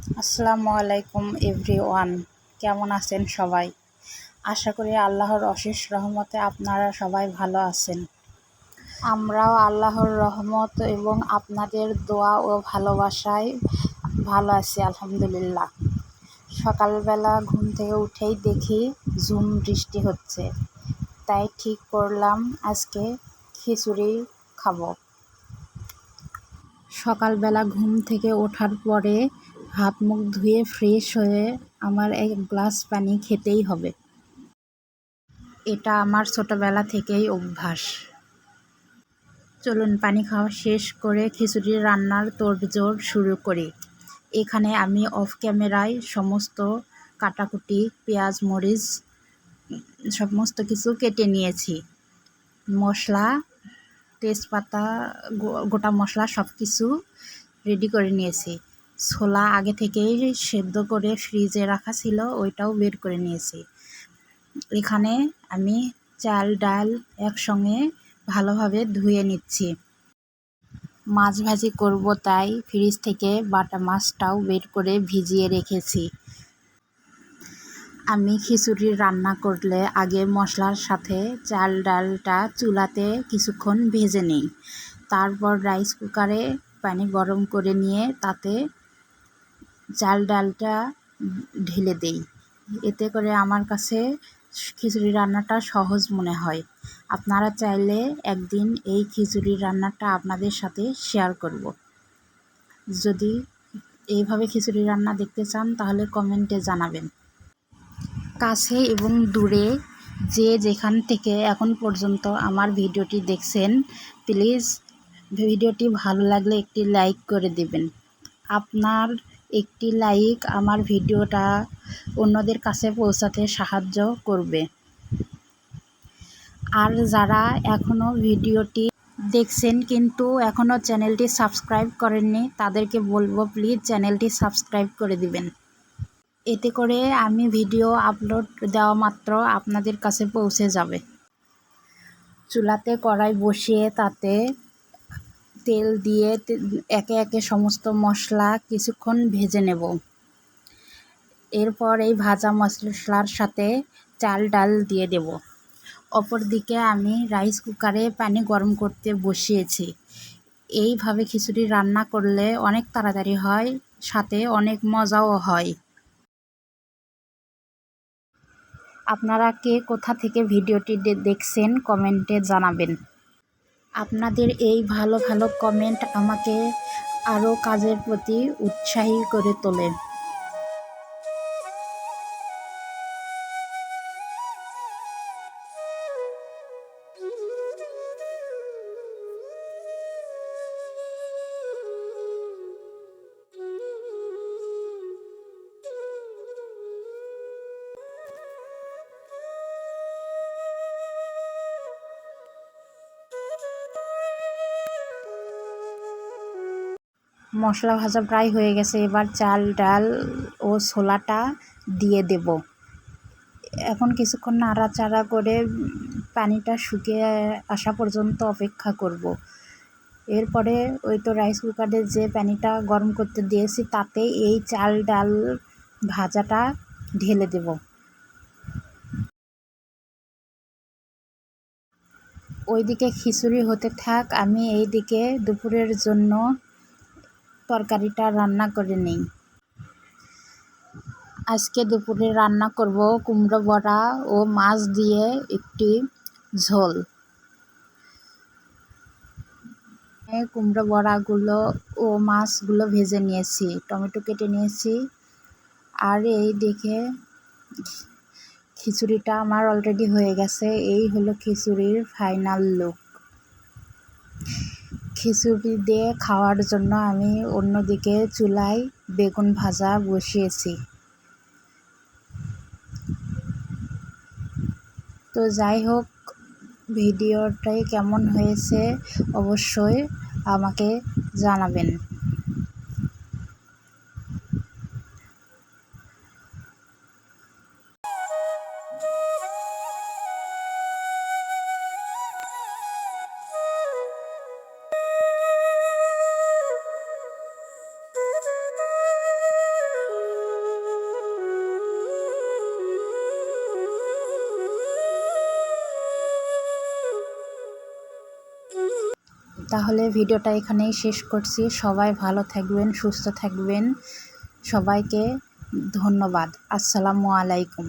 আসসালামু আলাইকুম এভরিওয়ান, কেমন আছেন সবাই? আশা করি আল্লাহর অশেষ রহমতে আপনারা সবাই ভালো আছেন। আমরাও আল্লাহর রহমত এবং আপনাদের দোয়া ও ভালোবাসায় ভালো আছি আলহামদুলিল্লাহ। সকালবেলা ঘুম থেকে উঠেই দেখি ঝুম বৃষ্টি হচ্ছে, তাই ঠিক করলাম আজকে খিচুড়ি খাবো। সকালবেলা ঘুম থেকে ওঠার পরে হাত মুখ ধুয়ে ফ্রেশ হয়ে আমার এক গ্লাস পানি খেতেই হবে। এটা আমার ছোটবেলা থেকেই অভ্যাস। চলুন পানি খাওয়া শেষ করে খিচুড়ি রান্নার তোড়জোড় শুরু করি। এখানে আমি অফ ক্যামেরায় সমস্ত কাটাকুটি পেঁয়াজ মরিচ সমস্ত কিছু কেটে নিয়েছি। মশলা তেজপাতা গোটা মশলা সব কিছু রেডি করে নিয়েছি। ছোলা আগে থেকেই সেদ্ধ করে ফ্রিজে রাখা ছিল, ওইটাও বের করে নিয়েছি। এখানে আমি চাল ডাল একসঙ্গে ভালোভাবে ধুয়ে নিচ্ছি। মাছ ভাজি করব, তাই ফ্রিজ থেকে বাটা মাছটাও বের করে ভিজিয়ে রেখেছি। আমি খিচুড়ি রান্না করলে আগে মশলার সাথে চাল ডালটা চুলাতে কিছুক্ষণ ভেজে নিই। তারপর রাইস কুকারে পানি গরম করে নিয়ে তাতে চাল ডালটা ঢেলে দেই। এতে করে আমার কাছে খিচুড়ি রান্নাটা সহজ মনে হয়। আপনারা চাইলে একদিন এই খিচুড়ি রান্নাটা আপনাদের সাথে শেয়ার করব। যদি এইভাবে খিচুড়ি রান্না দেখতে চান তাহলে কমেন্টে জানাবেন। কাছে এবং দূরে যে যেখান থেকে এখন পর্যন্ত আমার ভিডিওটি দেখছেন, প্লিজ ভিডিওটি ভালো লাগলে একটি লাইক করে দেবেন। আপনার একটি লাইক আমার ভিডিওটা অন্যদের কাছে পৌঁছাতে সাহায্য করবে। আর যারা এখনও ভিডিওটি দেখছেন কিন্তু এখনও চ্যানেলটি সাবস্ক্রাইব করেননি, তাদেরকে বলবো প্লিজ চ্যানেলটি সাবস্ক্রাইব করে দিবেন। এতে করে আমি ভিডিও আপলোড দেওয়া মাত্র আপনাদের কাছে পৌঁছে যাবে। চুলাতে কড়াই বসিয়ে তাতে তেল দিয়ে একে একে সমস্ত মশলা কিছুক্ষণ ভেজে নেব। এরপর এই ভাজা মশলার সাথে চাল ডাল দিয়ে দেব। অপরদিকে আমি রাইস কুকারে পানি গরম করতে বসিয়েছি। এইভাবে খিচুড়ি রান্না করলে অনেক তাড়াতাড়ি হয়, সাথে অনেক মজাও হয়। আপনারা কে কোথা থেকে ভিডিওটি দেখছেন কমেন্টে জানাবেন। আপনাদের এই ভালো ভালো কমেন্ট আমাকে আরও কাজের প্রতি উৎসাহী করে তোলে। মশলা ভাজা প্রায় হয়ে গেছে, এবার চাল ডাল ও ছোলাটা দিয়ে দেব। এখন কিছুক্ষণ নাড়াচাড়া করে পানিটা শুকিয়ে আসা পর্যন্ত অপেক্ষা করব। এরপরে ওই তো রাইস কুকারে যে পানিটা গরম করতে দিয়েছি তাতে এই চাল ডাল ভাজাটা ঢেলে দেব। ওইদিকে খিচুড়ি হতে থাক, আমি এইদিকে দুপুরের জন্য তরকারিটা রান্না করে নিই। আজকে দুপুরে রান্না করব কুমড়ো বড়া ও মাছ দিয়ে একটি ঝোল। কুমড়ো বড়াগুলো ও মাছগুলো ভেজে নিয়েছি, টমেটো কেটে নিয়েছি। আর এই দেখে খিচুড়িটা আমার অলরেডি হয়ে গেছে। এই হলো খিচুড়ির ফাইনাল লুক। খিচুড়ি দিয়ে খাওয়ার জন্য আমি অন্যদিকে চুলায় বেগুন ভাজা বসিয়েছি। তো যাই হোক, ভিডিওটাই কেমন হয়েছে অবশ্যই আমাকে জানাবেন। তাহলে ভিডিওটা এখানেই শেষ করছি। সবাই ভালো থাকবেন, সুস্থ থাকবেন। সবাইকে ধন্যবাদ। আসসালামু আলাইকুম।